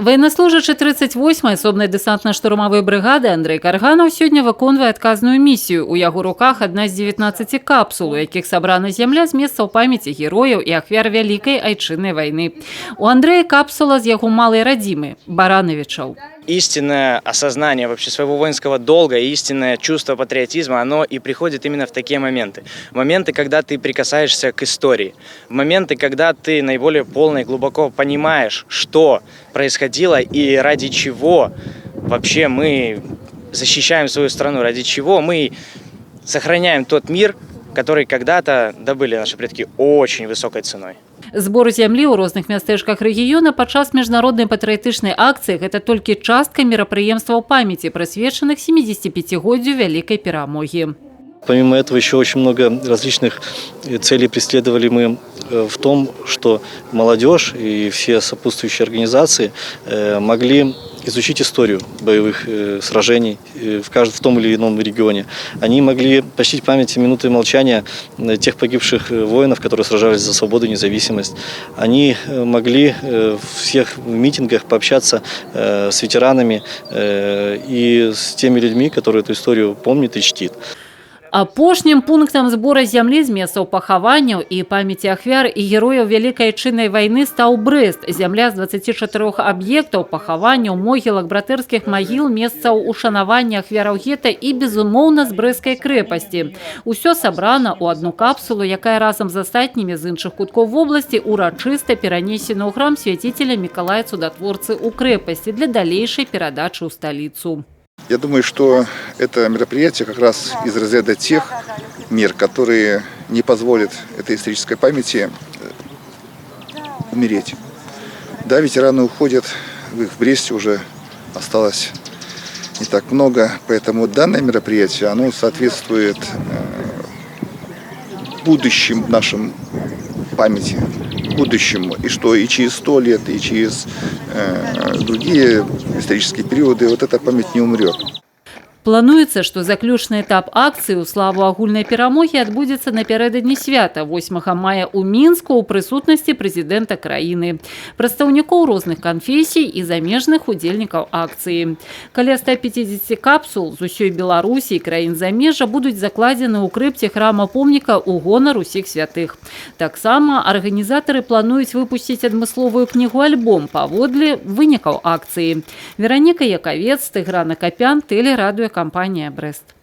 Военнослужачы 38-й асобнай дэсантна-штурмавой брыгады Андрэй Карганаў сёння выконвае адказную місію. У яго руках адна з 19 капсул, у якіх сабрана зямля з месцаў памяці герояў і ахвяр Вялікай айчыннай вайны. У Андрэя капсула з яго малай радзімы – Барановичаў. Истинное осознание вообще своего воинского долга, истинное чувство патриотизма, оно и приходит именно в такие моменты. В моменты, когда ты прикасаешься к истории. В моменты, когда ты наиболее полно и глубоко понимаешь, что происходило и ради чего вообще мы защищаем свою страну, ради чего мы сохраняем тот мир, который когда-то добыли наши предки очень высокой ценой. Збор зямлі ў розных мястэчках рэгіёна падчас міжнароднай патрыятычнай акцыі – гэта толькі частка мерапрыемстваў памяці, прысвечаных 75-годдзю Вялікай перамогі. Помимо этого еще очень много различных целей преследовали мы в том, что молодежь и все сопутствующие организации могли изучить историю боевых сражений в том или ином регионе. Они могли почтить память минутой молчания тех погибших воинов, которые сражались за свободу и независимость. Они могли в всех митингах пообщаться с ветеранами и с теми людьми, которые эту историю помнят и чтит. Апошнім пунктам збора зямлі з месцаў пахаванняў і памяці ахвяр і герояў Вялікай айчыннай вайны стаў Брэст. Зямля з 24 аб'ектаў пахаванняў, могілак, братэрскіх магіл, месцаў ушанавання ахвяраў гета і, безумоўна, з Брэсцкай крэпасці. Усё сабрана ў адну капсулу, якая разам з астатнімі з іншых куткоў вобласці урачыста перанесена ў храм свяціцеля Мікалая Цудатворцы ў крэпасці для далейшай перадачы ў сталіцу. Я думаю, что это мероприятие как раз из разряда тех мер, которые не позволят этой исторической памяти умереть. Да, ветераны уходят, в Бресте уже осталось не так много, поэтому данное мероприятие, оно соответствует будущим нашим памяти, будущему, и что и через 100 лет, и через другие исторические периоды вот эта память не умрет. Плануецца, што заключны этап акцыі ў славу агульнай перамогі адбудзецца напярэдадні свята 8 мая ў Мінску ў прысутнасці прэзідэнта краіны, прадстаўнікоў розных канфесій і замежных удзельнікаў акцыі. Каля 150 капсул з усёй Беларусі і краін замежжа будуць закладзены ў крыпце храма-помніка ў гонар усіх святых. Таксама арганізатары плануюць выпусціць адмысловую кнігу-альбом паводле вынікаў акцыі. Вераніка Якавец, Тыгран Акапян, тэлерадыёкампанія «Брэст».